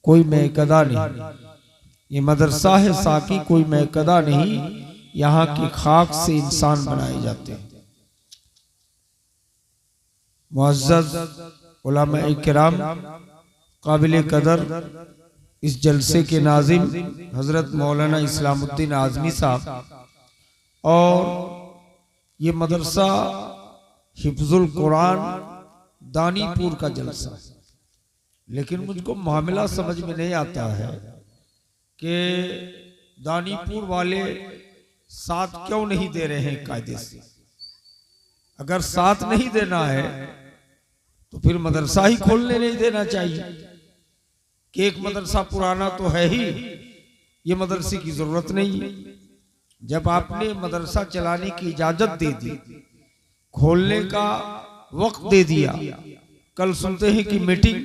कोई मैकदा नहीं। ये मदरसा है साकी, कोई मैकदा नहीं। यहाँ की खाक से इंसान बनाए जाते हैं। मुअज़्ज़ज़ उलमा इकराम, काबिल कदर इस जलसे के नाज़िम हजरत मौलाना इस्लामुद्दीन आज़मी साहब, और ये मदरसा हिफ्ज़ुल कुरान दानीपुर का जलसा है। लेकिन मुझको मामला समझ में नहीं आता है कि दानीपुर वाले साथ क्यों नहीं दे रहे हैं कायदे से। अगर साथ नहीं देना है तो फिर मदरसा ही खोलने नहीं देना चाहिए कि एक मदरसा पुराना तो है ही, ये मदरसे की जरूरत नहीं है। जब आपने मदरसा चलाने की इजाजत दे दी, खोलने का वक्त दे दिया, कल सुनते हैं कि मीटिंग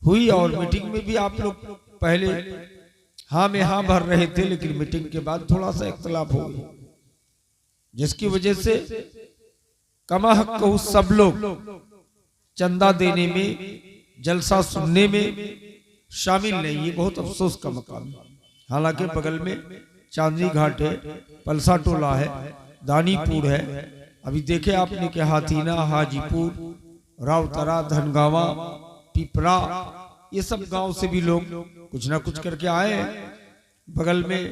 हुई और मीटिंग में भी आप लोग पहले हाँ में हाँ भर रहे थे, लेकिन मीटिंग के बाद थोड़ा सा इख्तलाफ हो गया, जिसकी वजह से कमा हक को सब लोग चंदा देने में, जलसा सुनने में शामिल नहीं। ये बहुत अफसोस का मकाम है। हालांकि बगल में चांदनी घाट है, पलसा टोला है, दानीपुर है। अभी देखे आपने कि हाथीना, हाजीपुर, रावतरा, धनगावा, पिपरा, ये सब गांव से भी लोग कुछ ना कुछ करके आए हैं। बगल में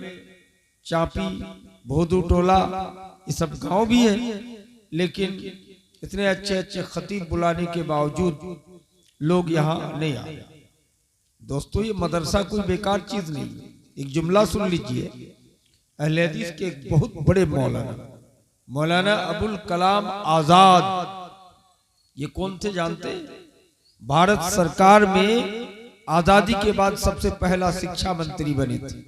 चापी, भोदू टोला, ये सब गांव भी है। लेकिन इतने अच्छे अच्छे खतीब बुलाने के बावजूद लोग यहाँ नहीं आए। दोस्तों, ये मदरसा कोई बेकार चीज नहीं। एक जुमला सुन लीजिए, अहले हदीस के एक बहुत बड़े मौलाना अबुल कलाम आजाद, ये कौन थे जानते हैं? भारत सरकार में आजादी के बाद सबसे पहला शिक्षा मंत्री बने थे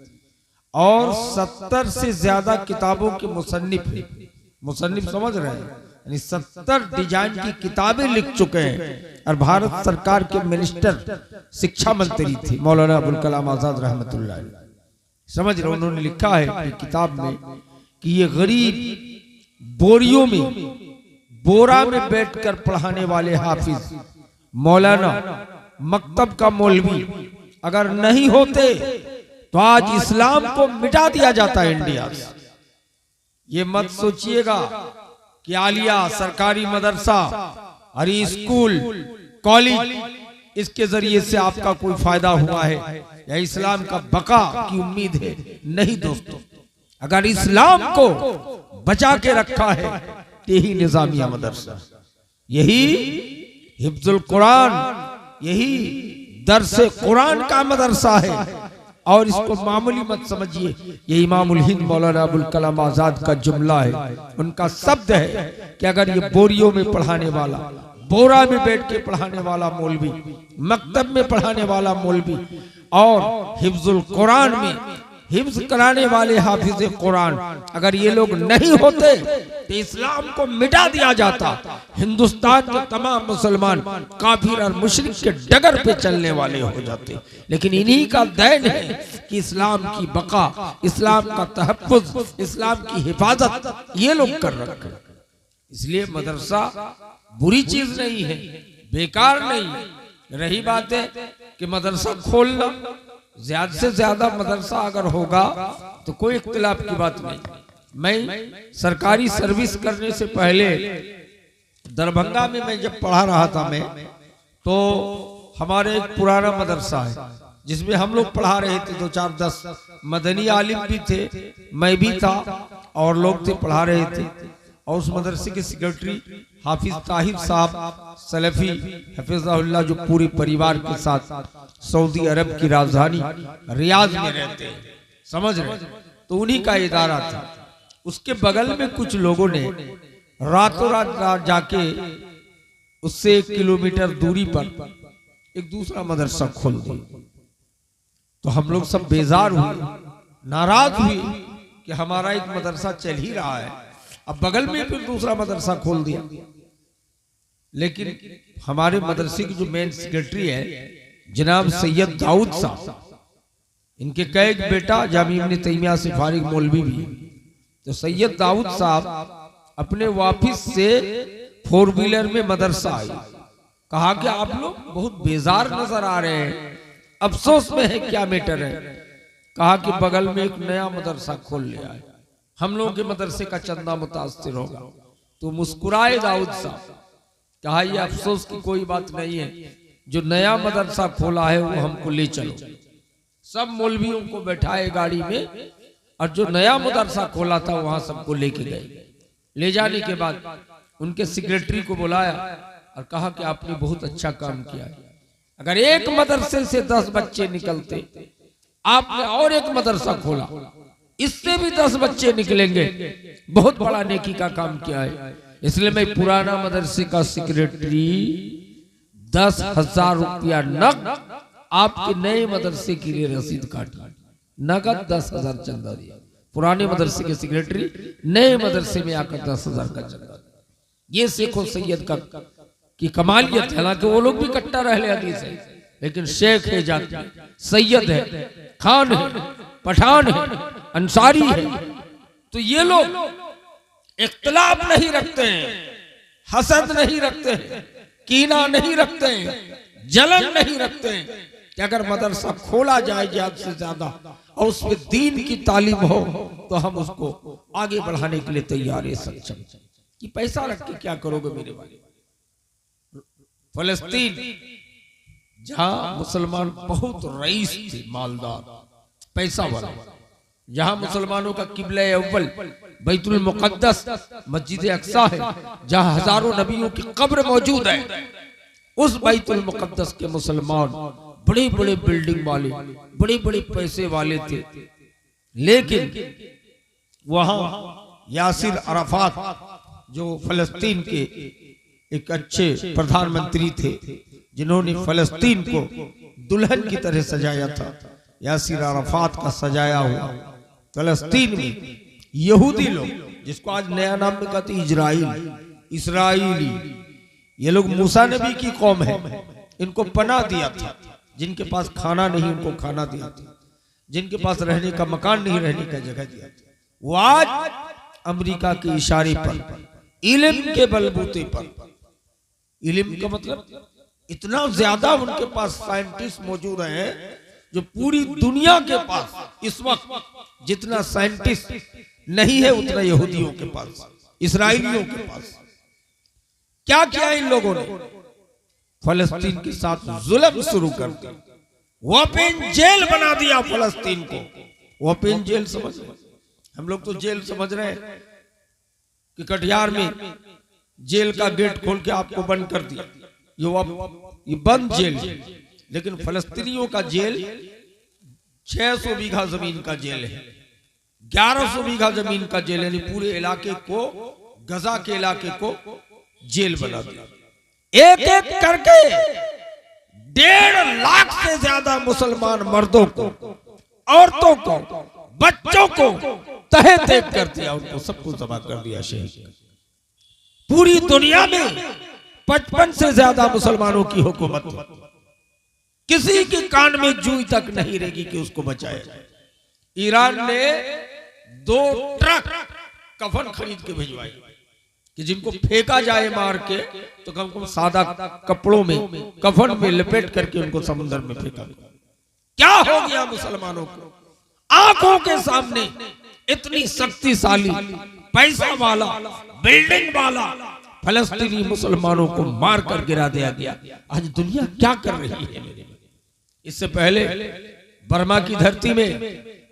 और 70 से ज्यादा किताबों के मुसन्निफ समझ रहे हैं, यानी 70 डिजाइन की किताबें लिख चुके हैं। और भारत सरकार के मिनिस्टर, शिक्षा मंत्री थे मौलाना अबुल कलाम आजाद रहमतुल्लाह अलैह। समझ रहे, उन्होंने लिखा है अपनी किताब में कि ये गरीब बोरियों में, बोरा में बैठकर पढ़ाने वाले हाफिज, मौलाना, मकतब का मौलवी अगर नहीं होते तो आज इस्लाम को मिटा दिया जाता इंडिया से। ये मत सोचिएगा कि आलिया, सरकारी मदरसा, हरी स्कूल, कॉलेज, इसके जरिए से आपका कोई फायदा हुआ है या इस्लाम का बका की उम्मीद है। नहीं दोस्तों, अगर इस्लाम को बचा के रखा है यही निजामिया मदरसा, यही हिफ्जुल कुरान, यही दरसे कुरान का मदरसा है। और इसको मामूली मत समझिए। ये इमामुल हिंद मौलाना अबुल कलाम आजाद का जुमला है, उनका शब्द है कि अगर ये बोरियों में पढ़ाने वाला, बोरा में बैठ के पढ़ाने वाला मौलवी, मकतब में पढ़ाने वाला मौलवी और हिफ्जुल कुरान में हिफ्ज कराने वाले हाफिज कुरान, अगर ये लोग नहीं होते तो इस्लाम को मिटा दिया जाता। हिंदुस्तान के तमाम मुसलमान काफिर और मुशरिक के डगर पे चलने वाले हो जाते। लेकिन इन्हीं का दैन है कि इस्लाम की बका, इस्लाम का तहफ्फुज, इस्लाम की हिफाजत ये लोग कर रखे। इसलिए मदरसा बुरी चीज नहीं है, बेकार नहीं। रही बात है कि मदरसा खोलना, ज्यादा से ज्यादा मदरसा अगर होगा तो कोई इख्तिलाफ की बात नहीं। मैं सरकारी सर्विस करने से पहले दरभंगा में मैं जब पढ़ा रहा था, मैं तो हमारे एक पुराना मदरसा है जिसमें हम लोग पढ़ा रहे थे, 2 4 10 मदनी आलिम भी थे, मैं भी था और लोग थे पढ़ा रहे थे। और उस मदरसे के सेक्रेटरी हाफिज ताहिर साहब सलफी हफिज़हुल्लाह, जो पूरे परिवार के साथ सऊदी अरब की राजधानी रियाद में रहते हैं, समझ रहे, तो उन्हीं का इदारा था। उसके बगल में कुछ लोगों ने रातों रात जाके उससे 1 किलोमीटर दूरी पर एक दूसरा मदरसा खोल दिया। तो हम लोग सब बेजार हुए, नाराज हुए कि हमारा एक मदरसा चल ही रहा है, अब बगल में फिर दूसरा मदरसा खोल दिया। लेकिन हमारे मदरसे की जो मेन सेक्रेटरी है जनाब सैयद दाऊद साहब, इनके कई बेटा जामिया इब्न तैमिया से फारिग मौलवी भी। तो सैयद दाऊद साहब अपने वापिस से 4 व्हीलर में मदरसा आए, कहा कि आप लोग बहुत बेजार नजर आ रहे हैं, अफसोस में है क्या मैटर है? कहा कि बगल में एक नया मदरसा खोल लिया है, हम लोगों के मदरसे का चंदा मुतासिर होगा। तो मुस्कुराए दाऊद साहब। कहा ये अफसोस की कोई बात नहीं है, जो नया मदरसा खोला है वो हमको ले चलो। सब मौलवियों को बैठाए गाड़ी में और जो नया मदरसा खोला था वहां सबको लेके गए। ले जाने के बाद उनके सेक्रेटरी को बुलाया और कहा कि आपने बहुत अच्छा काम किया है। अगर एक मदरसे से 10 बच्चे निकलते, आपने और एक मदरसा खोला, इससे भी 10 बच्चे निकलेंगे, बहुत बड़ा नेकी का काम किया है। इसलिए मैं पुराना मदरसे का सेक्रेटरी 10,000 रुपया नकद आपके नए मदरसे के लिए रसीद काटी, नगद 10,000 चंदा दिया। पुराने मदरसे के सेक्रेटरी नए मदरसे में आकर 10,000 का चंदा। ये शेखो सैयद का की कमालियत है। हालांकि वो लोग भी कट्टा रहले हदीस है, लेकिन शेख है, जाति सैयद है, खान है, पठान है, अंसारी है। तो ये लोग इख्तिलाफ नहीं रखते हैं, हसद नहीं रखते हैं, कीना नहीं रखते हैं, जलन नहीं रखते हैं कि अगर मदरसा खोला जाए ज्यादा से ज्यादा और उसमें दीन की तालीम हो तो हम उसको आगे बढ़ाने के लिए तैयार है, सक्षम। कि पैसा रख के क्या करोगे मेरे भाई? फलस्तीन जहां मुसलमान बहुत रईस थे, मालदार, पैसा वाला, जहां मुसलमानों का किबला अव्वल बैतुल मुक़द्दस मस्जिद अक्सा है, जहां हजारों नबियों की कब्र मौजूद है, उस बैतुल मुक़द्दस के मुसलमान बड़े बड़े बिल्डिंग वाले, बड़े बड़े पैसे वाले थे। लेकिन वहां यासिर अराफात जो फलस्तीन के एक अच्छे प्रधानमंत्री थे, जिन्होंने फलस्तीन को दुल्हन की तरह सजाया था, यासिर अराफात का सजाया हुआ फलस्तीन में यहूदी लोग, जिसको आज नया नाम में कहते इसराइली, ये लोग मूसा नबी की कौम है, इनको पनाह दिया था। जिनके पास खाना नहीं उनको खाना दिया था, जिनके पास रहने का मकान नहीं रहने का जगह दिया था। वो आज अमेरिका के इशारे पर, इल्म के बलबूते पर, इल्म का मतलब इतना ज्यादा उनके पास साइंटिस्ट मौजूद हैं, जो पूरी दुनिया के पास इस वक्त जितना साइंटिस्ट नहीं है उतना यहूदियों के पास, इस्राएलियों के पास। क्या किया इन लोगों ने? फलस्तीन के साथ जुल्म शुरू कर दिया, ओपन जेल बना दिया फलस्तीन को। ओपन जेल समझ, हम लोग तो जेल समझ रहे हैं कि कटिहार में जेल का गेट खोल के आपको बंद कर दिया, ये बंद जेल। लेकिन फलस्तीनियों का जेल 600 बीघा जमीन का जेल है, 1100 बीघा जमीन का जेल, यानी पूरे इलाके को, गजा के इलाके को जेल बना दिया। एक एक करके 1.5 लाख से ज्यादा मुसलमान मर्दों को, औरतों को, बच्चों को तहे तैक कर दिया, उनको सबको तबाह कर दिया, शहीद। पूरी दुनिया में 55 से ज्यादा मुसलमानों की हुकूमत, किसी के कान में जूई तक नहीं रहेगी कि उसको बचाया जाए। ईरान ने 2 ट्रक कफन खरीद के भिजवाई कि जिनको फेंका जाए मार के, तो कम से कम सादा कपड़ों में, कफन में लपेट करके उनको समुद्र में फेंका। क्या हो गया मुसलमानों को? आंखों के सामने इतनी शक्तिशाली, पैसा वाला, बिल्डिंग वाला फलस्तीनी मुसलमानों को मार कर गिरा दिया गया। आज दुनिया क्या कर रही है? इससे पहले बर्मा की धरती में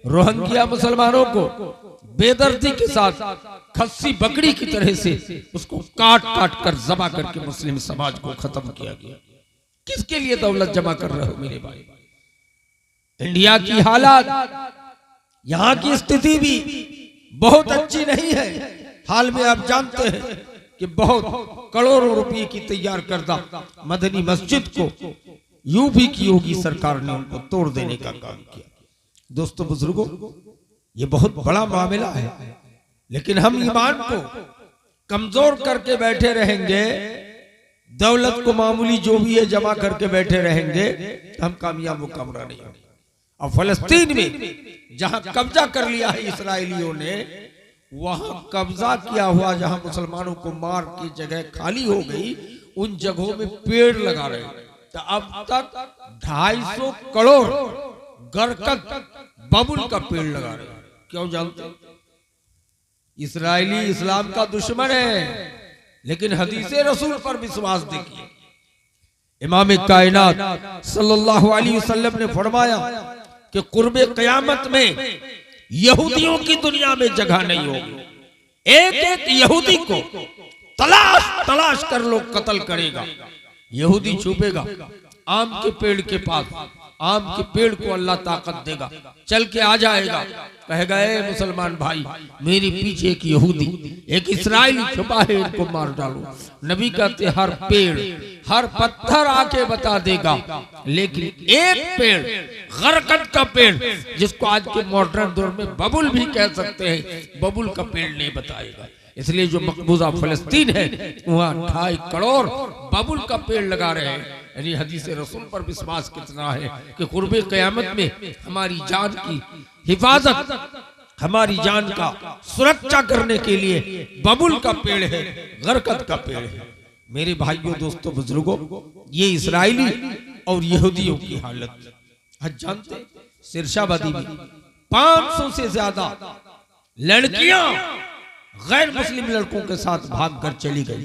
रोहिंग्या मुसलमानों को बेदर्दी के साथ खस्सी बकरी की तरह से उसको काट काट कर जमा करके मुस्लिम समाज को खत्म किया गया। किसके लिए दौलत जमा कर रहे हो मेरे भाई? इंडिया की हालात, यहां की स्थिति भी बहुत अच्छी नहीं है। हाल में आप जानते हैं कि बहुत करोड़ों रुपए की तैयार करदा मदनी मस्जिद को यूपी की योगी सरकार ने उनको तोड़ देने का काम किया। दोस्तों बुजुर्गों, ये बहुत बड़ा मामला है, लेकिन हम ईमान को कमजोर करके बैठे रहेंगे, दौलत को मामूली जो भी है जमा करके बैठे रहेंगे, हम कामयाब मुकाबला नहीं होंगे। और फलस्तीन में जहां कब्जा कर लिया है इसराइलियों ने, वहां कब्जा किया हुआ जहां मुसलमानों को मार की जगह खाली हो गई, उन जगहों में पेड़ लगा रहे हैं। तो अब तक 250 करोड़ गरकत बबुल का पेड़ लगा रहे हैं। क्यों जानते हैं? इस्राएली इस्लाम का दुश्मन है, लेकिन हदीसे रसूल पर विश्वास देखिए। इमाम कायनात सल्लल्लाहु अलैहि वसल्लम ने फरमाया कि कुर्बे क़यामत में यहूदियों की दुनिया में जगह नहीं होगी। एक एक यहूदी को तलाश कर लोग कत्ल करेगा। यहूदी छुपेगा आम के पेड़ के पास, आम के पेड़ को अल्लाह ताकत देगा, चल के आ जाएगा, कहेगा ए मुसलमान भाई मेरे पीछे एक यहूदी एक इस्राएली छुपा है, इनको मार डालो। नबी कहते हर पेड़ हर पत्थर आके बता देगा, लेकिन एक पेड़ गरकत का पेड़ जिसको आज के मॉडर्न दौर में बबुल भी कह सकते हैं, बबुल का पेड़ नहीं बताएगा। इसलिए जो मकबूजा फलस्तीन है वहाँ 2.5 करोड़ बबुल का पेड़ लगा रहे हैं। यानी हदीस रसूल पर विश्वास कितना है कि कुर्बे क़यामत में हमारी जान की हिफाजत, हमारी जान का सुरक्षा करने के लिए बबुल का पेड़ है, गरकत का पेड़ है। मेरे भाइयों दोस्तों बुजुर्गों, ये इस्राएली और यहूदियों की हालत आज जानते। सिरशाबादी में 500 से ज्यादा लड़कियां गैर मुस्लिम लड़कों के साथ भागकर चली गई,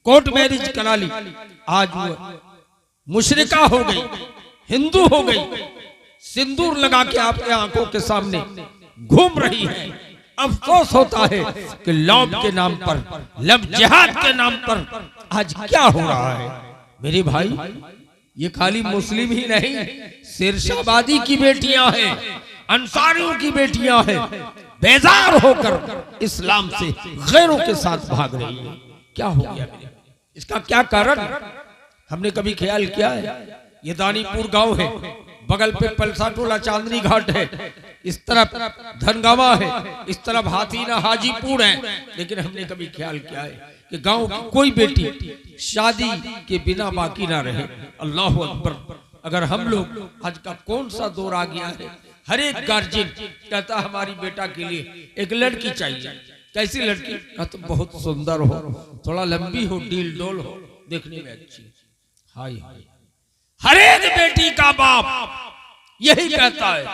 कोर्ट मैरिज करा ली, आज वो मुशरिका हो गई, हिंदू हो गई, सिंदूर लगा के आपके आंखों के सामने घूम रही है। अफसोस होता है कि लव के नाम पर, लव जिहाद के नाम पर आज क्या हो रहा है। मेरे भाई ये खाली मुस्लिम ही नहीं, सिरशाबादी की बेटियां हैं, अंसारियों की बेटियां हैं, बेजार होकर इस्लाम से गैरों के साथ भाग रही है। क्या हो गया? इसका क्या कारण? हमने कभी ख्याल किया है? ये दानीपुर गांव है, बगल पे पलसा टोला चांदनी घाट है, इस तरफ धनगावा है, इस तरफ हाथीना हाजीपुर है, लेकिन हमने कभी ख्याल किया है कि गांव की कोई बेटी शादी के बिना बाकी ना रहे? अल्लाह अकबर। अगर हम लोग आज का कौन सा दौर आ गया है, हर एक गार्जियन कहता हमारी बेटा के लिए एक लड़की चाहिए। कैसी लड़की? कहता बहुत सुंदर हो, थोड़ा लंबी हो, डील डोल हो, देखने में अच्छी। हाय हाय, हर एक बेटी का बाप यही कहता है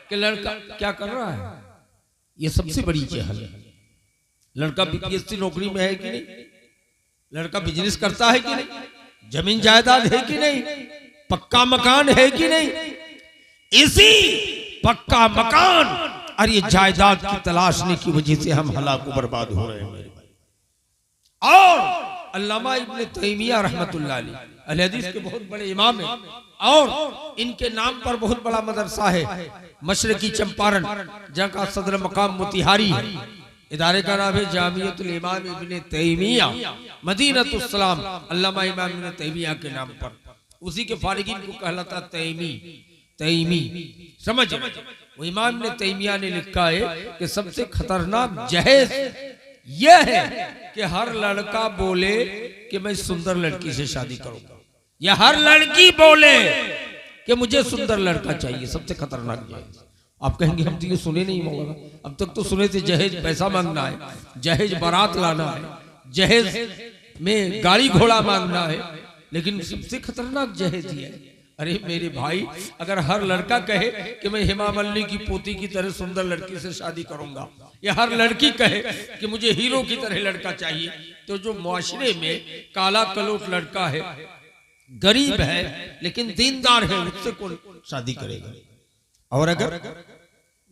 कि लड़का क्या कर रहा है। ये सबसे बड़ी चहल है। लड़का बीपीएससी नौकरी में है कि नहीं, लड़का बिजनेस करता है कि नहीं, जमीन जायदाद है कि नहीं, पक्का मकान है कि नहीं। इसी पक्का मकान और ये जायदाद की तलाशने की वजह से हम हलाक बर्बाद हो रहे हैं मेरे भाई। और अल्लामा इब्ने तैमिया रहमतुल्लाह अलैह हदीस के बहुत बड़े इमाम हैं, और इनके नाम पर बहुत बड़ा मदरसा है मशरकी चंपारण, जहाँ का सदर मकाम मोतिहारी है। इदारे का नाम है जामियतुल इमाम इब्ने तैमिया मदीनतुस सलाम, अल्लामा इमाम इब्ने तैमिया के नाम पर। उसी के फारिगीन को कहलाता तैमी। समझ? वो इमाम ने तैमिया ने लिखा है कि सबसे खतरनाक जहेज यह है कि हर लड़का बोले कि मैं सुंदर लड़की से शादी करूंगा, या हर लड़की बोले कि मुझे सुंदर लड़का चाहिए। सबसे खतरनाक जहेज। आप कहेंगे हम तो ये सुने नहीं मौलाना, अब तक तो सुने थे जहेज पैसा मांगना है, जहेज बारात लाना है, जहेज में गाड़ी घोड़ा मांगना है, लेकिन सबसे खतरनाक जहेज ही है। अरे मेरे भाई, अगर हर लड़का कहे कि मैं हेमा मालिनी की पोती की तरह सुंदर लड़की से शादी करूंगा, या हर लड़की कहे कि मुझे हीरो की तरह लड़का चाहिए, तो जो मुआशरे में काला कलोट लड़का है, गरीब है लेकिन दीनदार है, उससे कौन शादी करेगा? और अगर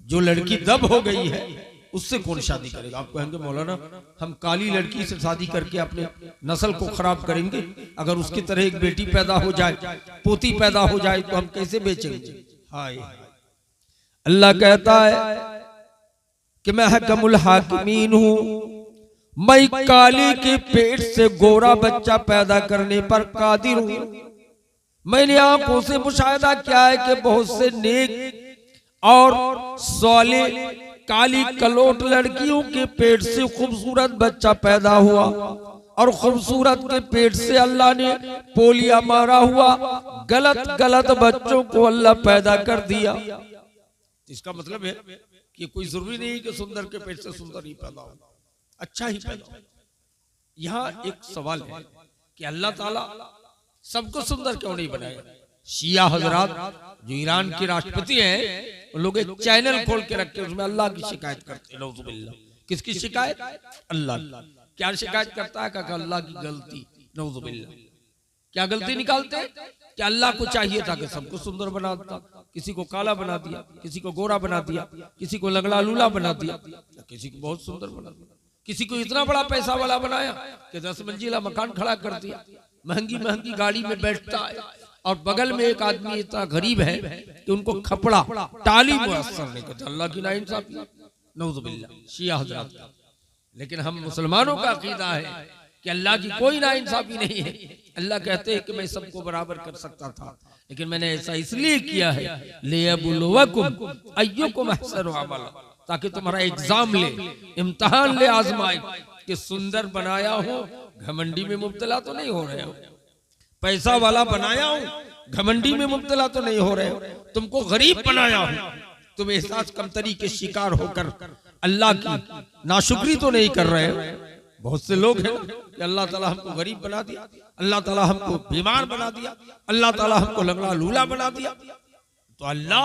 जो लड़की दब हो गई है उससे कौन शादी करेगा? आप कहेंगे मौलाना हम काली लड़की से शादी करके अपने नस्ल को खराब करेंगे, अगर उसकी तरह एक बेटी पैदा हो जाए, पोती पैदा हो जाए, तो हम कैसे बेचेंगे? हाय, अल्लाह कहता है कि मैं हकमुल हाकिमीन हूं, मैं काली के पेट से गोरा बच्चा पैदा करने पर कादिर हूं। मैंने आंखों से मुशाहिदा किया है कि बहुत से नेक और सौले काली कलोट लड़कियों के पेट से खूबसूरत बच्चा पैदा हुआ, और खूबसूरत के पेट से अल्लाह ने पोलिया मारा हुआ गलत गलत बच्चों को अल्लाह पैदा कर दिया। इसका मतलब है कि कोई जरूरी नहीं कि सुंदर के पेट से सुंदर ही पैदा हो, अच्छा ही पैदा हो। यहाँ एक सवाल है कि अल्लाह ताला सबको सुंदर क्यों नहीं बनाया? शिया हजरात जो ईरान के राष्ट्रपति हैं, उन लोग एक चैनल खोल के रखे, उसमें अल्लाह की शिकायत करते हैं। नऊजुबिल्लाह। किसकी शिकायत? अल्लाह की। क्या शिकायत करता है? कहा अल्लाह की गलती। नऊजुबिल्लाह। क्या गलती निकालते हैं? कि अल्लाह को चाहिए था कि सबको सुंदर बना देता, किसी को काला बना दिया, किसी को गोरा बना दिया, किसी को लगड़ा लूला बना दिया, किसी को बहुत सुंदर बना दिया, किसी को इतना बड़ा पैसा वाला बनाया कि 10 मंजिला मकान खड़ा कर दिया, महंगी महंगी गाड़ी में बैठता है, और बगल में एक आदमी इतना गरीब है कि उनको खपड़ा टाली मुयस्सर नहीं करता। अल्लाह की नाइंसाफी। नऊजुबिल्लाह। शिया हजरात का। लेकिन हम मुसलमानों का अकीदा है कि अल्लाह की कोई नाइंसाफी नहीं है। अल्लाह कहते हैं कि मैं सबको बराबर कर सकता था, लेकिन मैंने ऐसा इसलिए किया है लियबलुवकुम अय्युकुम अहसनु अमला, ताकि तुम्हारा एग्जाम ले, इम्तिहान ले, आजमाए कि सुंदर बनाया हो, घमंडी में मुब्तला तो नहीं हो रहे हो, पैसा वाला बनाया हो, घमंडी में मुब्तला तो नहीं हो रहे हो, तुमको गरीब बनाया हो, तुम एहसास कमतरी के शिकार होकर अल्लाह की नाशुक्री तो नहीं कर रहे हो। बहुत से लोग हैं कि अल्लाह ताला हमको गरीब बना दिया, अल्लाह ताला हमको बीमार बना दिया, अल्लाह ताला हमको लगड़ा लूला बना दिया। तो अल्लाह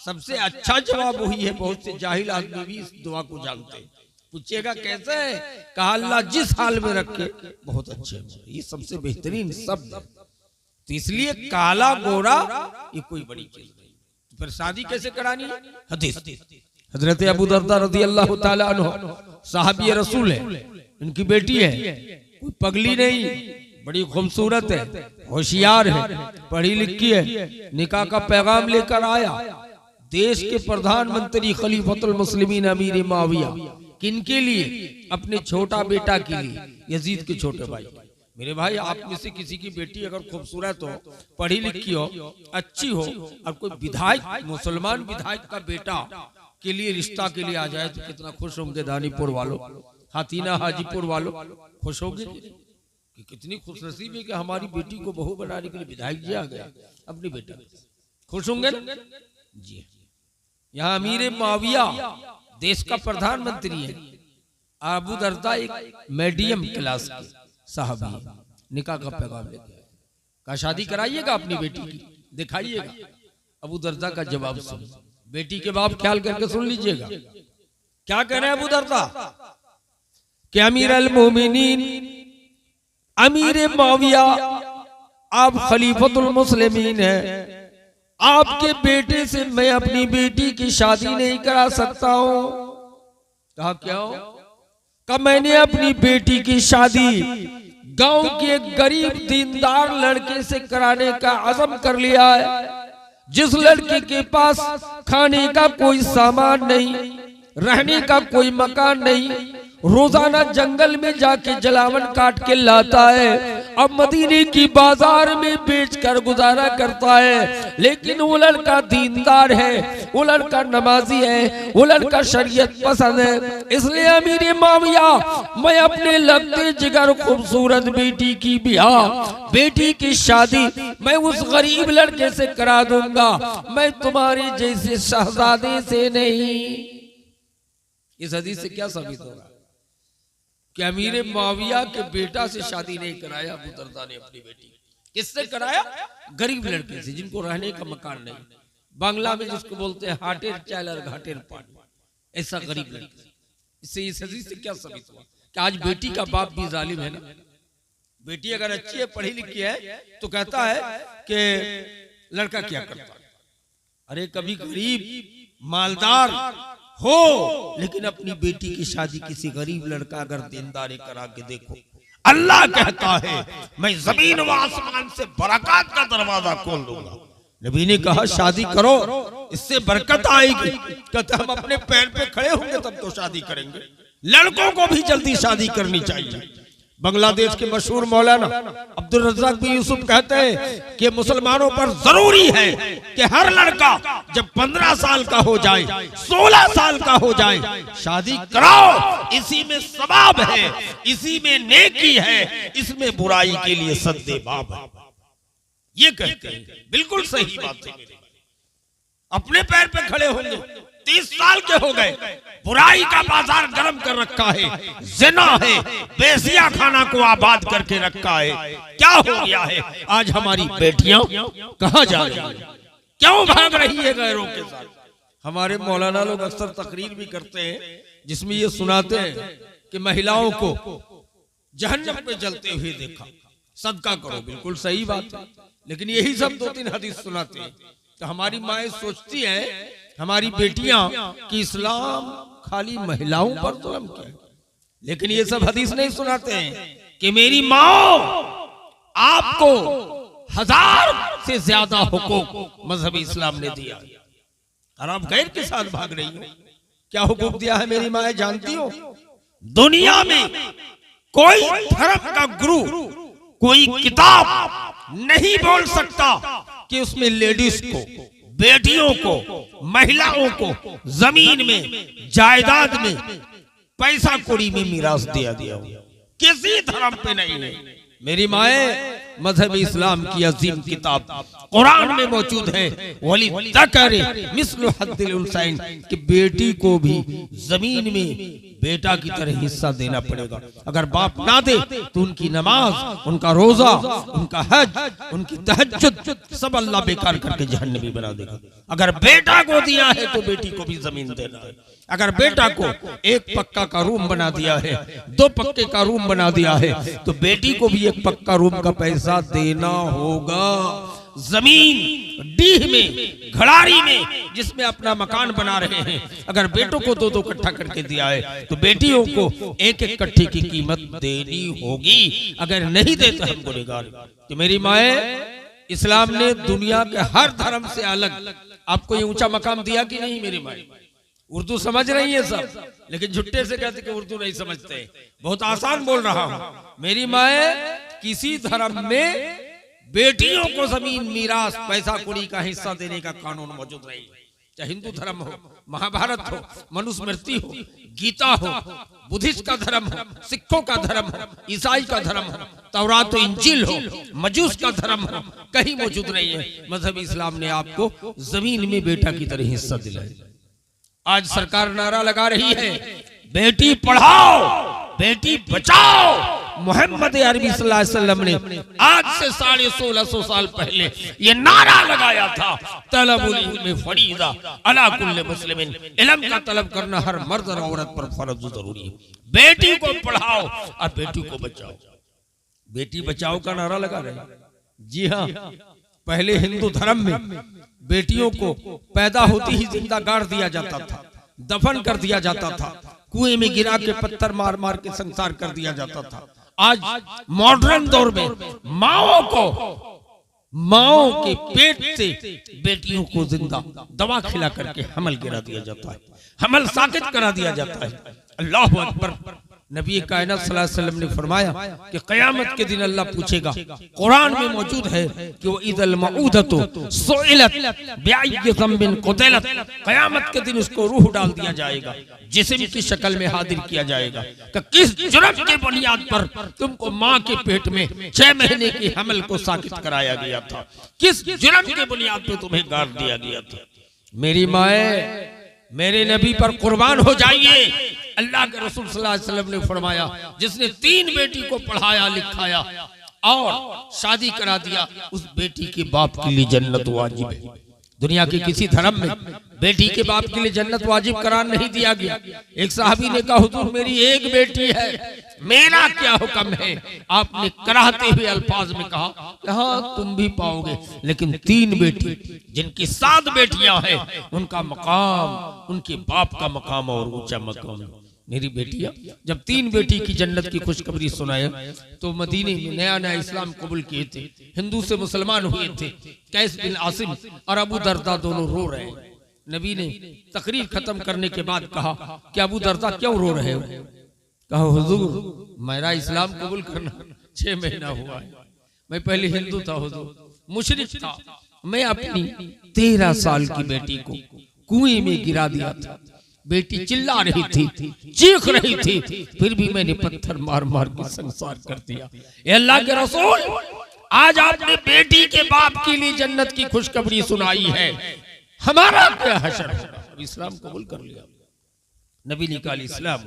सबसे अच्छा जवाब वही है। बहुत से जाहिल आदमी भी इस दुआ को जानते हैं। पूछेगा कैसे है? कहा अल्लाह जिस हाल में रखे बहुत अच्छे। ये सबसे बेहतरीन शब्द। तो इसलिए काला गोरा ये कोई बड़ी चीज नहीं। तो फिर शादी कैसे करानी है? हदीस। हजरत अबू दरदा रज़ी अल्लाह ताला अन्हु साहबी रसूल है, उनकी बेटी है, कोई पगली नहीं, बड़ी खूबसूरत है, होशियार है, पढ़ी लिखी है, निकाह का पैगाम लेकर आया। देश के प्रधानमंत्री खलीफतुल मुस्लिमीन अमीर मुआविया, किनके लिए? अपने छोटा बेटा के लिए, यजीद के छोटे भाई। मेरे भाई, आप में से किसी की बेटी अगर खूबसूरत हो, पढ़ी लिखी हो, अच्छी हो, और कोई विधायक, मुसलमान विधायक का बेटा के लिए रिश्ता के लिए आ जाए तो कितना खुश होंगे दानीपुर वालों, हाथीना हाजीपुर वालों, खुश होंगे कि कितनी खुशनसीब है कि हमारी बेटी को बहू बनाने के लिए विधायक जी आ गया अपनी बेटी। खुश होंगे ना जी। यहाँ अमीर मुआविया देश का प्रधानमंत्री है, अबू दरदा एक मीडियम क्लास के साहबी है, निकाह का पैगाम लेके आए, कहा शादी कराइएगा अपनी बेटी की, दिखाइएगा। अबू दरदा का जवाब सुन, बेटी के बाप ख्याल करके सुन लीजिएगा क्या कह रहे हैं अबू दरदा कि अमीर अल मोमिनीन, अमीर मुआविया, आप खलीफतुल मुस्लिमीन है, आपके बेटे से मैं अपनी बेटी की शादी नहीं करा सकता हूं। कहा क्यों? कहा मैंने अपनी बेटी की शादी गांव के एक गरीब दीनदार लड़के से कराने का अज़म कर लिया है, जिस लड़के के पास खाने का कोई सामान नहीं, रहने का कोई मकान नहीं, रोजाना जंगल में जाके जलावन काट के लाता है, अब मदीने की बाजार में बेचकर गुजारा करता है। लेकिन वो लड़का दीनदार है, वो लड़का नमाजी है, वो लड़का शरीयत पसंद है। इसलिए अमीर मुआविया, मैं अपने लगते जिगर खूबसूरत बेटी की ब्याह, बेटी की शादी मैं उस गरीब लड़के से करा दूंगा, मैं तुम्हारे जैसे शहजादे से नहीं। इस हदीस से क्या साबित होगा कि अमीर मुआविया के बेटा से शादी नहीं कराया अबू दरदा ने अपनी बेटी। किससे कराया? गरीब लड़के से, जिनको रहने का मकान नहीं, बांग्ला में जिसको बोलते हैं हाटेर चालर घाटेर पानी, ऐसा गरीब लड़के। इससे इस हदीस से क्या साबित हुआ कि आज बेटी का बाप भी जालिम है ना। बेटी अगर अच्छी है, पढ़ी लिखी है, तो कहता है कि लड़का क्या करता है। अरे कभी गरीब मालदार हो, लेकिन अपनी बेटी की शादी किसी गरीब लड़का अगर देनदारी करा के देखो, अल्लाह कहता है मैं जमीन व आसमान से बरकत का दरवाजा खोल दूंगा। नबी ने कहा शादी करो, इससे बरकत आएगी। कहते हम अपने पैर पे खड़े होंगे तब तो शादी करेंगे। लड़कों को भी जल्दी शादी करनी चाहिए। बांग्लादेश के मशहूर मौलाना अब्दुल रज़्ज़ाक बिन यूसुफ कहते हैं कि मुसलमानों पर जरूरी है कि हर लड़का जब 15 साल का हो जाए, 16 साल का हो जाए, शादी कराओ। इसी में सवाब है, इसी में नेकी है, इसमें बुराई के लिए सद्दे बाब है। ये कहते हैं, बिल्कुल सही बात है। अपने पैर पे खड़े होंगे 30 साल के हो गए, बुराई का बाजार गर्म कर रखा है, जिना है, बेसिया खाना को आबाद करके रखा है। क्या हो गया है? आज हमारी बेटियां कहां जा रही हैं? क्यों भाग रही है गैरों के साथ? हमारे मौलाना लोग अक्सर तकरीर भी करते हैं जिसमें ये सुनाते हैं कि महिलाओं को जहन्नम पे जलते हुए देखा, सदका करो। बिल्कुल सही बात है, लेकिन यही सब 2-3 हदीस सुनाते हैं। तो हमारी माएँ सोचती हैं, हमारी बेटियां, कि इस्लाम खाली महिलाओं पर जुल्म किया, लेकिन ये सब हदीस नहीं सुनाते हैं कि मेरी माँ आपको 1000 से ज्यादा हुकूक मजहबी इस्लाम ने दिया और आप गैर के साथ भाग रही हो। क्या हुकूक दिया है मेरी माँ जानती हो? दुनिया में कोई धर्म का गुरु, कोई किताब नहीं बोल सकता कि उसमें लेडीज को, बेटियों को, महिलाओं को जमीन में, जायदाद में, पैसा कौड़ी में मीरास दिया हो। किसी धर्म पे नहीं है। मेरी माए मजहब इस्लाम की अजीम किताब कुरान में मौजूद है, वली तकरे मिस्लु हद्दिल उनसाइन, कि बेटी को भी जमीन में बेटा की तरह हिस्सा देना पड़ेगा। अगर बाप ना दे तो उनकी नमाज, उनका रोजा, उनका हज, उनकी तहज्जुद सब अल्लाह बेकार करके जहन्नमी बना देगा। अगर बेटा को दिया है तो बेटी को भी जमीन देना है। अगर बेटा को एक पक्का का रूम बना दिया है, 2 पक्के का रूम बना दिया है, तो बेटी को भी एक पक्का रूम का पैसा देना होगा। जमीन डीह में, घड़ारी में, जिसमें अपना मकान बना रहे हैं, अगर बेटों को 2-2 कट्ठा करके दिया है तो बेटियों को 1-1 कट्ठे की कीमत देनी होगी। अगर नहीं देते हम गुनहगार। तो मेरी माए, इस्लाम ने दुनिया के हर धर्म से अलग आपको ये ऊंचा मकाम दिया कि नहीं? मेरी माए, उर्दू समझ रही है सब, लेकिन झुट्टे से कहते कि उर्दू नहीं समझते। बहुत आसान बोल रहा हूं। मेरी माए, किसी धर्म में बेटियों को जमीन, मीरास, पैसा कौड़ी का हिस्सा देने का कानून मौजूद नहीं। चाहे हिंदू धर्म हो, महाभारत हो, मनुस्मृति हो, गीता हो, बुद्धिस्ट का धर्म हो, सिखों का धर्म हो, ईसाई का धर्म हो, तौरात इंजील हो, मजूस का धर्म हो, कहीं मौजूद नहीं है। मजहब इस्लाम ने आपको जमीन में बेटा की तरह हिस्सा दिलाया। आज सरकार नारा लगा रही है, बेटी पढ़ाओ, बेटी बचाओ। मोहम्मद अरबी सल्लल्लाहु अलैहि वसल्लम ने आज से 1650 साल पहले ये नारा लगाया था, तलबुल इल्म फरीदा अला कुल्ल मुस्लिमिन, इल्म का तलब करना हर मर्द और औरत पर फर्ज जरूरी है। बेटी को पढ़ाओ और बेटी को बचाओ। बेटी बचाओ का नारा लगा रहे हैं। जी हाँ, पहले हिंदू धर्म में बेटियों को पैदा होती ही जिंदा गाड़ दिया जाता था, दफन कर दिया जाता था, कुएं में गिरा के पत्थर मार मार के संसार कर दिया जाता था। आज मॉडर्न दौर में माओ के पेट से बेटियों को जिंदा दवा खिला करके हमल गिरा दिया जाता है, हमल साकित करा दिया जाता है। अल्लाह अकबर। नबी कायनात सल्लल्लाहु अलैहि वसल्लम ने फरमाया कि क़यामत के दिन अल्लाह पूछेगा, कुरान में मौजूद है कि वो इदल मऊदतु सुइलत बिअय्यि ज़ंबिन क़ुतिलत, क़यामत के दिन उसको रूह डाल दिया जाएगा, जिस्म की शक्ल में हाजिर किया जाएगा कि किस जुर्म के बुनियाद पर तुमको माँ के पेट में 6 महीने की हमल को साकित कराया गया था, किस जुर्म के बुनियाद पर तुम्हें गाड़ दिया गया था। मेरी माए, मेरे नबी पर कुर्बान हो जाइए। अल्लाह के रसूल सल्लल्लाहु अलैहि वसल्लम ने फरमाया, जिसने 3 बेटी को पढ़ाया लिखाया और शादी करा दिया, उस बेटी के बाप के लिए जन्नत वाजिब है। दुनिया के किसी धर्म में बेटी के बाप के लिए जन्नत वाजिब करार नहीं दिया गया। एक साहबी ने कहा, हुजूर मेरी एक बेटी है, मेरा क्या हुक्म है? आपने कराहते हुए अल्फाज में कहा, हाँ तुम भी पाओगे, लेकिन 3 बेटी जिनकी 7 बेटियां हैं, उनका मकाम, उनके बाप का मकाम और ऊंचा मकाम है। मेरी बेटियां जब 3 बेटी की जन्नत की खुशखबरी सुनाया तो मदीने में नया नया इस्लाम कबूल किए थे, हिंदू से मुसलमान हुए थे। कैस बिन आसिम और अबू दरदा दोनों रो रहे हैं। नबी ने तकरीर खत्म करने के बाद कहा कि अबू दरदा क्यों रो रहे हो? कहा, हुजूर मेरा इस्लाम कबूल करना 6 महीना हुआ है, मैं पहले हिंदू था हुजूर, मुशरिक था, मैं अपनी 13 साल की बेटी को कुएं में गिरा दिया था। बेटी चिल्ला रही थी, चीख रही थी, फिर भी मैंने पत्थर मार मार के संसार कर दिया। अल्लाह के रसूल, आज आपने बेटी के बाप के लिए जन्नत की खुशखबरी सुनाई है, हमारा क्या हशर होगा? अब इस्लाम कबूल कर लिया। नबी ने कहा इस्लाम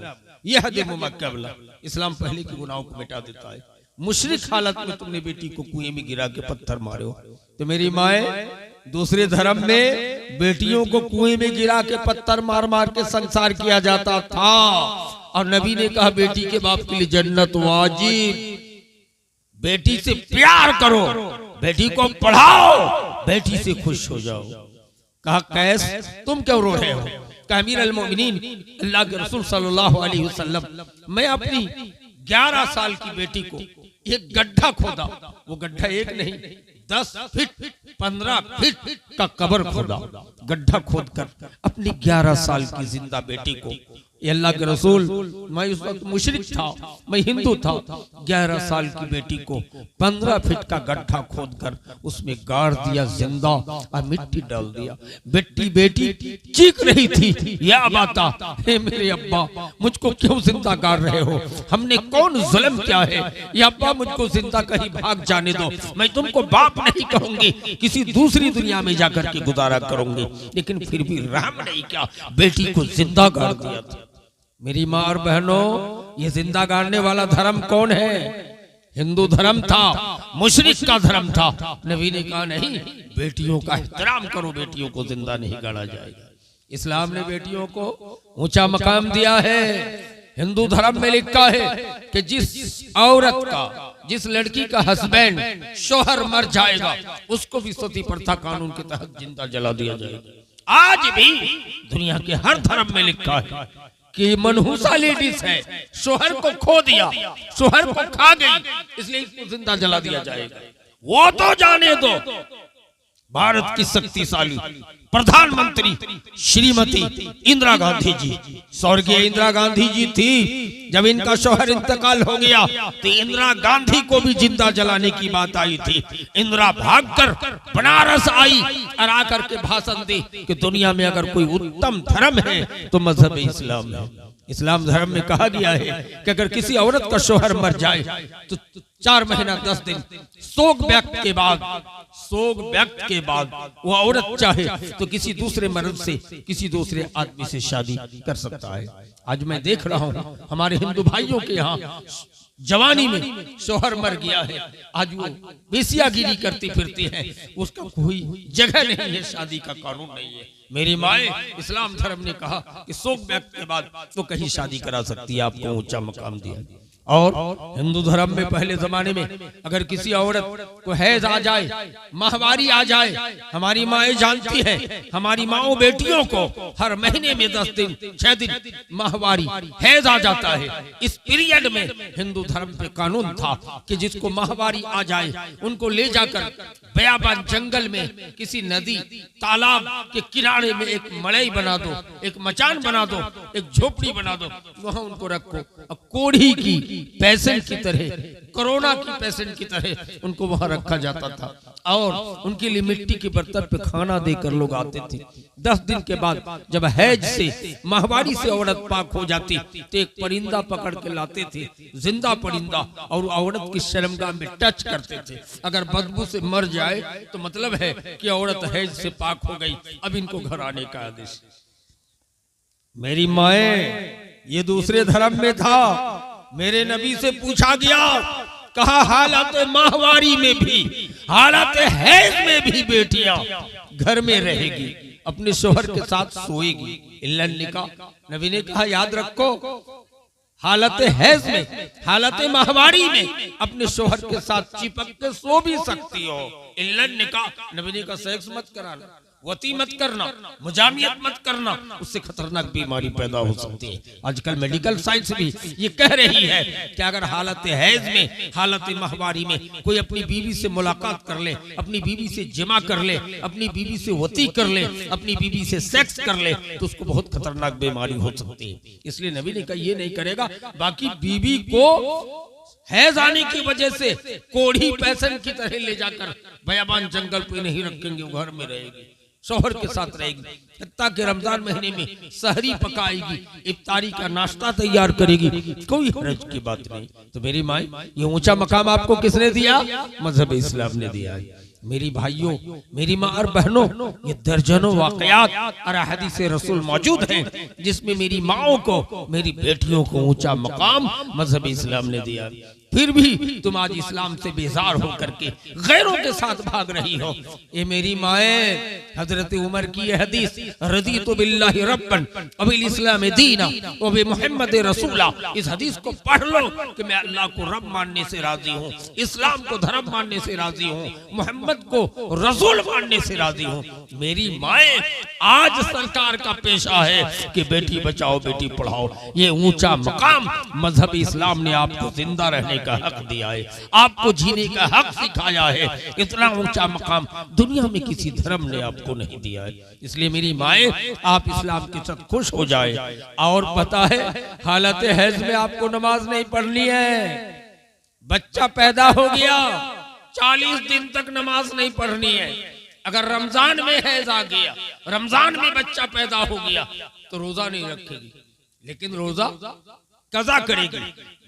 यह हद मुमक्कबला, इस्लाम पहले के गुनाहों को मिटा देता है। मुशरिक हालत में तुमने बेटी को कुएं में गिरा के पत्थर मारे हो। तो मेरी माए, दूसरे धर्म में बेटियों को कुएं में गिरा के पत्थर मार मार के संसार किया जाता था, और नबी ने कहा बेटी के बाप के लिए जन्नत वाजिब। बेटी से प्यार करो, बेटी को पढ़ाओ, बेटी से खुश हो जाओ। कहा कैस, तुम क्यों रो रहे हो? कहा अमीर अल मोमिनीन, अल्लाह के रसूल सल्लल्लाहु अलैहि वसल्लम, मैं अपनी 11 साल की बेटी को एक गड्ढा खोदा, वो गड्ढा एक नहीं 10 फीट 15 फीट का कब्र खोदा, गड्ढा खोदकर अपनी 11 साल की जिंदा बेटी को, ये अल्लाह के रसूल, मैं उस वक्त मुशरिक था, मैं हिंदू था, 11 साल की बेटी को 15 फीट का गड्ढा खोदकर उसमें गाड़ दिया जिंदा और मिट्टी डाल दिया। बेटी चीख रही थी, या बाता, हे मेरे अब्बा, मुझको क्यों जिंदा गाड़ रहे हो? हमने कौन जुल्म किया है? या अब्बा मुझको जिंदा कहीं भाग जाने दो, मैं तुमको बाप नहीं कहूंगी, किसी दूसरी दुनिया में जाकर के गुजारा करूंगी। लेकिन फिर भी रहम नहीं किया, बेटी को जिंदा गाड़ दिया था। मेरी माँ और बहनों, ये जिंदा गाड़ने वाला धर्म कौन है? हिंदू धर्म था, मुशरिक का धर्म था। नबी ने कहा नहीं, बेटियों का एहतराम करो, बेटियों को जिंदा नहीं गाड़ा जाएगा। इस्लाम ने बेटियों को ऊंचा मकाम दिया है। हिंदू धर्म में लिखा है कि जिस औरत का, जिस लड़की का हस्बैंड शोहर मर जाएगा, उसको भी सती प्रथा कानून के तहत जिंदा जला दिया जाएगा। आज भी दुनिया के हर धर्म में लिखा है कि मनहूसा लेडीज है, शोहर को खो दिया, शोहर को खा गई, इसलिए इसको जिंदा जला दिया जाएगा। वो तो जाने दो, भारत की शक्तिशाली प्रधानमंत्री श्रीमती इंदिरा गांधी जी, स्वर्गीय इंदिरा गांधी जी थी, जब इनका शोहर इंतकाल हो गया तो इंदिरा गांधी को भी जिंदा जलाने की बात आई थी। इंदिरा भागकर बनारस आई और आकर के भाषण दी कि दुनिया में अगर कोई उत्तम धर्म है तो मजहब इस्लाम है। इस्लाम धर्म में कहा गया है कि अगर किसी औरत का शोहर मर जाए तो 4 महीना 10 दिन शोक व्यक्त के बाद वो औरत चाहे तो किसी दूसरे मर्द से, किसी दूसरे आदमी से शादी कर सकता है। आज मैं देख रहा हूँ हमारे हिंदू भाइयों के यहाँ जवानी में शोहर मर गया है, आज वो बेसियागिरी करती फिरती है, उसका कोई जगह नहीं है, शादी का कानून नहीं है। मेरी माए, इस्लाम धर्म ने कहा कि शोक व्यक्त के बाद तो कहीं शादी करा सकती है, आपको ऊंचा मकाम दिया। और हिंदू धर्म में पहले जमाने में अगर किसी औरत को हैज आ जाए, माहवारी आ जाए, हमारी माएँ जानती है, हमारी माओ बेटियों को हर महीने में 10 दिन 6 दिन माहवारी हैज आ जाता है। इस पीरियड में हिंदू धर्म पे कानून था कि जिसको माहवारी आ जाए उनको ले जाकर बयाबान जंगल में किसी नदी तालाब के किनारे में एक मड़ई बना दो, एक मचान बना दो, एक झोपड़ी बना दो, वहां उनको रखो। कोढ़ी की पेशेंट की तरह, कोरोना की पेशेंट की तरह उनको वहां रखा जाता था और उनके लिए मिट्टी के बर्तन पे खाना देकर लोग आते थे। 10 दिन के बाद जब हैज से, माहवारी से औरत पाक हो जाती तो एक परिंदा पकड़ के लाते थे, जिंदा परिंदा, और औरत की शर्मगाह में टच करते थे। अगर बदबू से मर जाए तो मतलब है कि औरत हैज से पाक हो गई, अब इनको घर आने का आदेश। मेरी माए, ये दूसरे धर्म में था। मेरे नबी से पूछा गया, कहा हालत माहवारी में भी, हालत हैज में भी बेटियां घर में रहेगी, अपने शोहर के साथ सोएगी। इल्लन निकाह, नबी ने कहा याद रखो, हालत हैज में, हालत माहवारी में अपने शोहर के साथ चिपक के सो भी सकती हो। इल्लन निकाह, नबी ने कहा सेक्स मत कराना, वती मत करना, मुजामियत मत करना, उससे खतरनाक बीमारी पैदा हो सकती है। आजकल मेडिकल साइंस भी ये कह रही है कि अगर हालत हैज में, हालत माहवारी में कोई अपनी बीवी से मुलाकात कर ले, अपनी बीवी से जिमा कर ले, अपनी बीवी से वती कर ले, अपनी बीवी से सेक्स कर ले, तो उसको बहुत खतरनाक बीमारी हो सकती है। इसलिए नबी ने कहा ये नहीं करेगा। बाकी बीवी को हैज आने की वजह से कोढ़ी पैसन की तरह ले जाकर बयाबान जंगल पे नहीं रखेंगे, वो घर में रहेगी, शोहर के साथ रहेगी, हत्ता के रमजान महीने में सहरी पकाएगी, इफ्तारी का नाश्ता तैयार करेगी, कोई हर्ज की बात नहीं। तो मेरी माँ, ये ऊंचा मकाम आपको किसने दिया? मजहब इस्लाम ने दिया है। मेरी भाइयों, मेरी माँ और बहनों, ये दर्जनों वाकयात और हदीस रसूल मौजूद हैं जिसमें मेरी माओं को, मेरी बेटियों को ऊंचा मकाम मजहब इस्लाम ने दिया। फिर भी तुम आज इस्लाम से बेजार होकर के गैरों के साथ भाग रही हो। ये मेरी माए, हजरत उमर की ये हदीस, रज़ीतु बिल्लाहि रब्बन व बिल इस्लाम दीना व बि मुहम्मद रसूला, इस हदीस को पढ़ लो कि मैं अल्लाह को रब मानने से राजी हूँ, इस्लाम को धर्म मानने से राजी हूँ, मोहम्मद को रसूल मानने से राजी हूँ। मेरी माए, आज सरकार का पेशा है कि बेटी बचाओ बेटी पढ़ाओ। ये ऊंचा मकाम मजहब इस्लाम ने आपको जिंदा रहने का हक दिया है, आपको जीने का हक सिखाया है। इतना ऊंचा मकाम दुनिया में किसी धर्म ने आपको नहीं दिया है। इसलिए मेरी माए, आप इस्लाम के साथ खुश हो जाए। और पता है, हालत हैज में आपको नमाज नहीं पढ़नी है। बच्चा पैदा हो गया, 40 दिन तक नमाज नहीं पढ़नी है। अगर रमजान में हैज आ गया, रमजान में बच्चा पैदा हो गया, तो रोजा नहीं रखेगी, लेकिन रोजा कज़ा करेगी,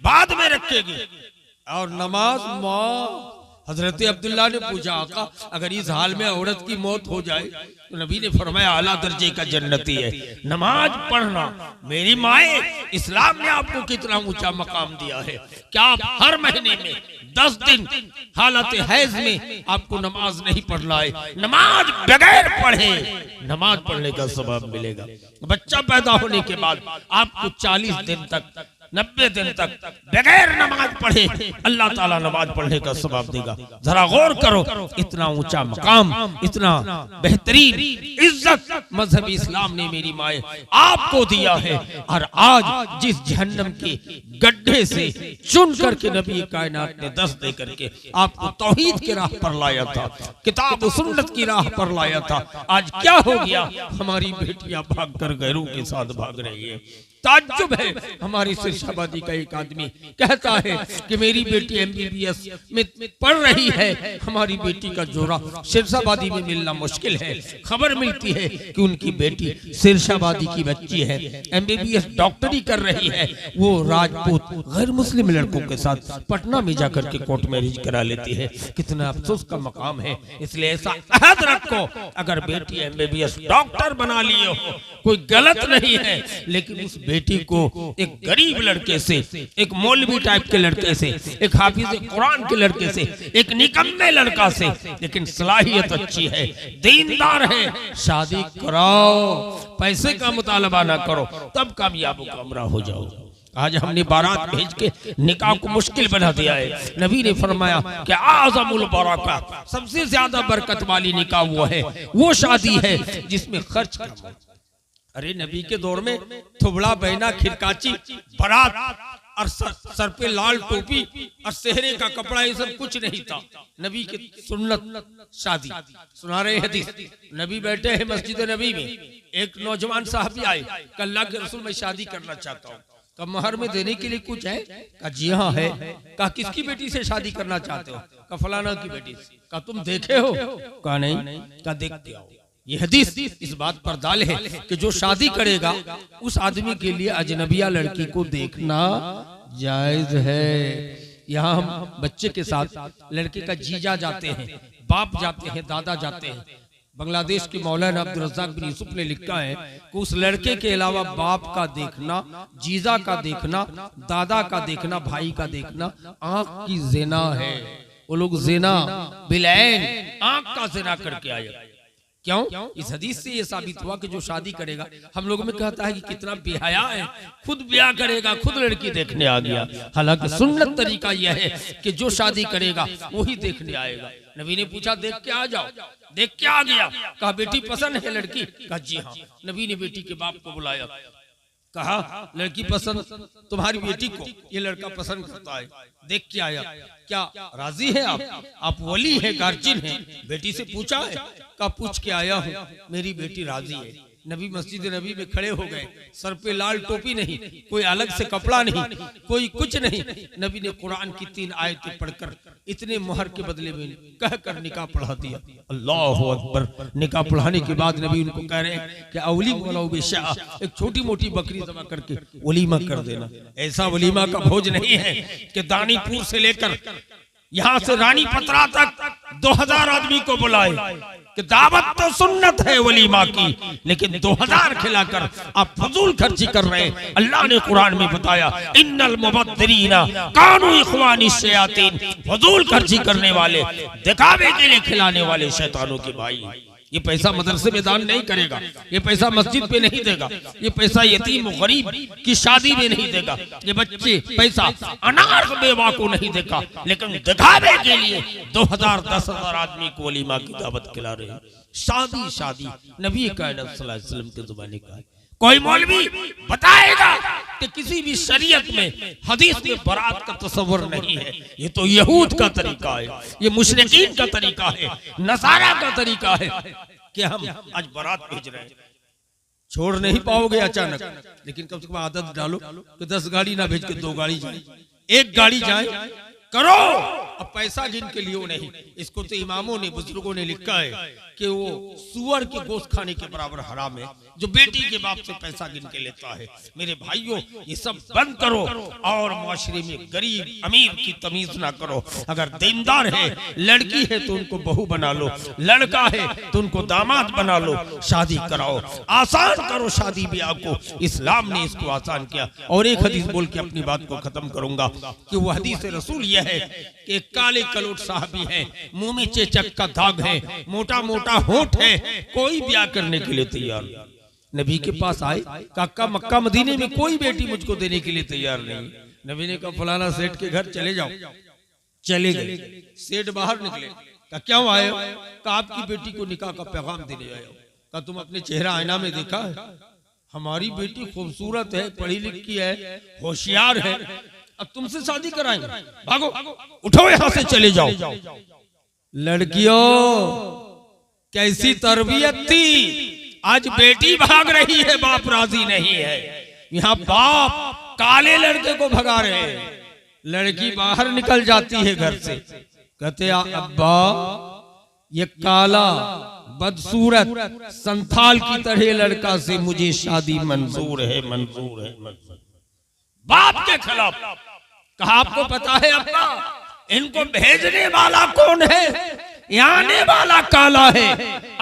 बाद में रखेगी। और नमाज, माँ, हजरत अब्दुल्ला ने पूछा, आका अगर इस हाल में औरत की मौत हो जाए तो नबी ने फरमाया आला दर्जे का जन्नती है। नमाज पढ़ना, मेरी माए, इस्लाम ने आपको कितना ऊंचा मकाम दिया है। क्या आप हर महीने में 10 दिन हालत हैज में आपको नमाज नहीं पढ़ना है? नमाज बगैर पढ़े नमाज पढ़ने का सवाब मिलेगा। बच्चा पैदा होने के बाद आपको 40 दिन तक, 90 दिन तक बगैर नमाज पढ़े अल्लाह ताला नमाज पढ़ने का सवाब देगा। जरा गौर करो, इतना ऊंचा मकाम, इतना बेहतरीन इज्जत मजहब इस्लाम ने मेरी माए आपको दिया है। और आज जिस जहन्नम के गड्ढे से चुन करके नबी कायनात ने 10 दे करके आपको तौहीद की राह पर लाया था, किताब सुन्नत की राह पर लाया था, आज क्या हो गया? हमारी बेटियां भागकर गैरों के साथ भाग रही है। ताज्जुब है, हमारी सिरशाबादी का एक आदमी कहता है कि मेरी बेटी MBBS में पढ़ रही है, हमारी बेटी का जोड़ा सिरशाबादी में मिलना मुश्किल है। खबर मिलती है कि उनकी बेटी सिरशाबादी की बच्ची है, MBBS डॉक्टरी कर रही है, वो राजपूत गैर मुस्लिम लड़कों के साथ पटना में जाकर के कोर्ट मैरिज करा लेती है। कितना अफसोस का मकाम है। इसलिए ऐसा अहद रखो, अगर बेटी MBBS डॉक्टर बना लिए हो, कोई गलत नहीं है, लेकिन उस बेटी को एक गरीब लड़के से, एक मौलवी टाइप के लड़के से, एक हाफिज कुरान के लड़के से, एक निकम्मे लड़का से, लेकिन सलाहियत अच्छी है, दीनदार है, शादी कराओ। पैसे का मुतालबा ना करो, तब कामयाब कामरा हो जाओ। आज हमने बारात भेज के निकाह को मुश्किल बना दिया है। नबी ने फरमाया कि आज़मुल बरका, सबसे ज्यादा बरकत वाली निकाह वो है, वो शादी है जिसमें खर्च कम हो। अरे नबी के दौर में थुबड़ा बहना खिरकाची बारात और सर पे लाल टोपी और सेहरे का कपड़ा, ये सब कुछ नहीं था। नबी की सुन्नत शादी सुना रहे हदीस। नबी बैठे हैं मस्जिद नबी में, एक नौजवान साहबी आए, कहा अल्लाह के रसूल मैं शादी करना चाहता हूँ, कहा महर में देने के लिए कुछ है? कहा जी हाँ है। कहा किसकी बेटी से शादी करना चाहते हो? कहा फलाना की बेटी से। कहा तुम देखे हो? कहा नहीं। कहा देखते आओ। ये हदीस इस बात पर दाल है कि जो शादी करेगा उस आदमी के लिए अजनबिया लड़की को देखना जायज है। यहाँ हम बच्चे के साथ लड़के का जीजा जाते हैं, बाप जाते हैं, दादा जाते हैं। बांग्लादेश के मौलाना अब्दुल रज़्ज़ाक बिन यूसुफ ने लिखा है कि उस लड़के के अलावा बाप का देखना, जीजा का देखना, दादा का देखना, भाई का देखना आंख की ज़िना है। वो लोग ज़िना बिलैन, आंख का ज़िना करके आए। क्यों? इस हदीस से ये साबित हुआ कि जो शादी करेगा, हम लोगों में कहता है कि कितना बेहया है, खुद ब्याह करेगा, खुद लड़की देखने आ गया। हालांकि सुन्नत तरीका यह है कि जो शादी करेगा वही देखने आएगा। नबी ने पूछा देख के आ जाओ, देख के आ गया। कहा बेटी पसंद है लड़की? कहा जी हाँ। नबी ने बेटी के बाप को बुलाया, कहा लड़की पसंद तुम्हारी बेटी को, ये लड़का पसंद करता है, देख के आया, क्या राजी है आप वली है, गार्जियन है? बेटी से पूछा है? का पूछ के आया हूँ, मेरी बेटी राजी है। नबी मस्जिद नबी में खड़े हो गए, सर पे लाल टोपी नहीं, कोई अलग से कपड़ा नहीं, कोई कुछ नहीं। नबी ने कुरान की 3 आयतें पढ़कर इतने मोहर के बदले में कहकर निकाह पढ़ा दिया। अल्लाह अकबर। निकाह पढ़ाने के बाद नबी उनको कह रहे हैं कि अवली मौलाऊ बेशाह, एक छोटी मोटी बकरी जमा करके वलीमा कर देना। ऐसा वलीमा का भोज नहीं है कि दानीपुर से लेकर यहाँ से रानी पत्रा तक 2000 आदमी को बुलाए कि दावत तो सुन्नत है वलीमा की, लेकिन 2000 खिलाकर आप फजूल खर्ची कर रहे हैं। अल्लाह ने कुरान में बताया इन्नल मुबद्दिरीना कानू इख्वानी शयातीन, फजूल खर्ची करने वाले, दिखावे के लिए खिलाने वाले शैतानों के भाई। ये पैसा मदरसे में दान नहीं करेगा, ये पैसा मस्जिद पे नहीं देगा, ये पैसा यतीम गरीब की शादी में नहीं देगा, ये बच्चे पैसा अनाथ बेवा को नहीं देगा, लेकिन दिखावे के लिए 2000 10,000 आदमी को वलीमा की दावत खिला रहे हैं। शादी शादी नबी कायनात सल्लल्लाहु अलैहि वसल्लम के ज़माने का है। कोई मौलवी बताएगा कि किसी भी शरीयत में हदीस में बारात का तस्वर नहीं है, ये तो यहूद का तरीका है, ये मुशरिकीन का तरीका है, नसारा का तरीका है कि हम आज बारात भेज रहे हैं। छोड़ नहीं पाओगे अचानक, लेकिन कम से कम आदत डालो कि 10 गाड़ी ना भेज के 2 गाड़ी जाए, 1 गाड़ी जाए करो। अब पैसा जिनके लिए नहीं, इसको तो इमामों ने बुजुर्गों ने लिखा है कि वो सुअर के गोश्त खाने के बराबर हराम है जो बेटी के बाप से पैसा गिन के लेता है। मेरे भाइयों ये सब बंद करो और माशरे में गरीब अमीर की तमीज ना करो। अगर दीनदार है, लड़की है तो उनको बहू बना लो, लड़का है तो उनको दामाद बना लो, शादी कराओ, आसान करो शादी ब्याह को। इस्लाम ने इसको आसान किया। और एक हदीस बोल के अपनी बात को खत्म करूंगा कि वो हदीस रसूल यह है कि काले कलोट साहबी है, मुंह में चेचक का दाग है, मोटा मोटा होठ है, कोई ब्याह करने के लिए तैयार। नबी के पास आए, काका मक्का मदीने में कोई बेटी मुझको देने के लिए तैयार नहीं। नबी ने कहा फलाना सेठ के घर चले जाओ। चले गए। सेठ बाहर निकले, कहा क्यों आए? कहा आपकी बेटी को निकाह का पैगाम देने आए हो। कहा तुम अपने चेहरा आईना में देखा है? हमारी बेटी खूबसूरत है, पढ़ी लिखी है, होशियार है, अब तुमसे शादी कराएंगे, भागो, उठो यहां से चले जाओ। लड़कियों कैसी तरबियत थी, आज बेटी भाग रही है, बाप राजी नहीं है। यहाँ बाप काले लड़के को भगा रहे हैं, लड़की बाहर निकल जाती है घर से, कहते अब्बा ये काला बदसूरत संथाल की तरह लड़का से मुझे शादी मंजूर है, मंजूर है, मंजूर। बाप के खिलाफ कहा आपको पता है अब्बा इनको भेजने वाला कौन है? आने वाला काला है,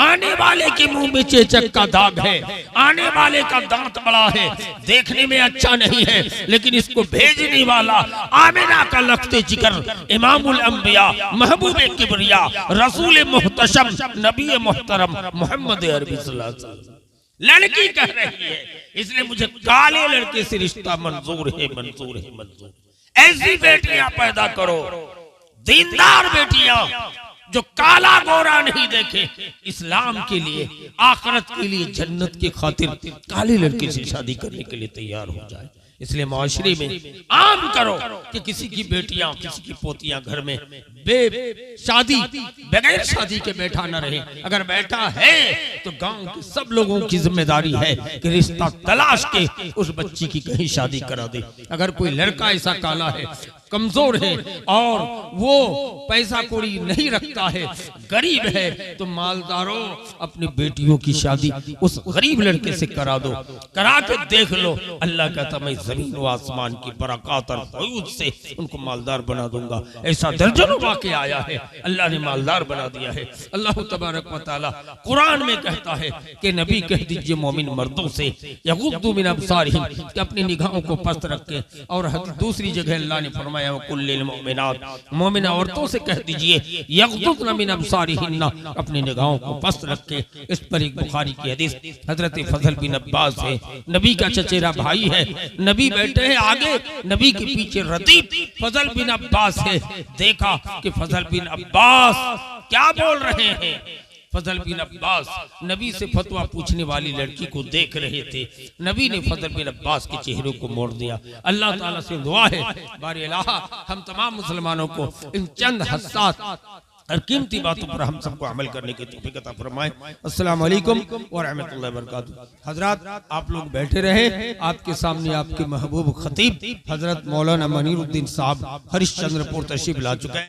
आने वाले के मुंह में चेचक का दाग है, आने वाले का दांत बड़ा है, देखने में अच्छा नहीं है, लेकिन इसको भेजने वाला आमिना का लफ्ते जिक्र, इमामुल अंबिया, महबूब किबरिया, रसूल मुहतशम, नबी मोहतरम मोहम्मद अरबी सल्लल्लाहु अलैहि वसल्लम लड़की कह रही है, इसलिए मुझे काले लड़के से रिश्ता मंजूर है, मंजूर है, मंजूर। ऐसी बेटियां पैदा करो, दीनदार बेटियां जो काला गोरा नहीं देखे, इस्लाम के लिए, आखिरत के लिए, जन्नत की खातिर काले लड़के से शादी करने के लिए तैयार हो जाए। इसलिए माशरे में आम करो कि किसी की बेटियां, किसी की पोतियां घर में शादी बगैर शादी के बैठा न रहे। अगर बैठा है तो गांव के सब लोगों की जिम्मेदारी है कि रिश्ता तलाश के उस बच्ची की कहीं शादी करा दे। अगर कोई लड़का ऐसा काला है, कमजोर है और वो पैसा कौड़ी नहीं रखता है, गरीब है, तो मालदारों अपनी बेटियों की शादी उस गरीब लड़के से करा दो, करा के देख लो। अल्लाह कहता मैं जमीन व आसमान की बरकत और फयूज से उनको मालदार बना दूंगा। ऐसा दर्जनों वाक़े आया है, अल्लाह ने मालदार बना दिया है। अल्लाह तबारक व तआला कुरान में कहता है कि नबी कह दीजिए मोमिन मर्दों से यगुद्दू मिन अब्सारिहिम, कि अपनी निगाहों को पस्त रखें। और दूसरी जगह अल्लाह ने फरमाया कुल्लिल मोमिनात, मोमिना औरतों से कह दीजिए यगुद्दुना मिन अब्सारिहिन्ना, अपनी निगाहों को पस्त रखें। इस पर एक बुखारी की हदीस हजरत फजल बिन अब्बास है, नबी का चचेरा भाई है, नबी बैठे हैं आगे, नबी के पीछे रतीब फजल बिन अब्बास है। देखा कि फजल बिन अब्बास क्या बोल रहे हैं। फजल बिन अब्बास नबी से फतवा पूछने वाली लड़की को देख रहे थे। नबी ने फजल बिन अब्बास के चेहरे को मोड़ दिया। अल्लाह ताला से दुआ है बारे अल्लाह हम तमाम मुसलमानों को इन चंद हस्सास और कीमती बातों पर हम सबको अमल करने की तौफीक अता फरमाए। अस्सलाम वालेकुम व रहमतुल्लाहि व बरकातहू। हजरत आप लोग बैठे रहे, आपके सामने आपके महबूब खतीब हजरत मौलाना मनीरुद्दीन साहब हरिश्चंद्रपुर तशरीफ ला चुके हैं।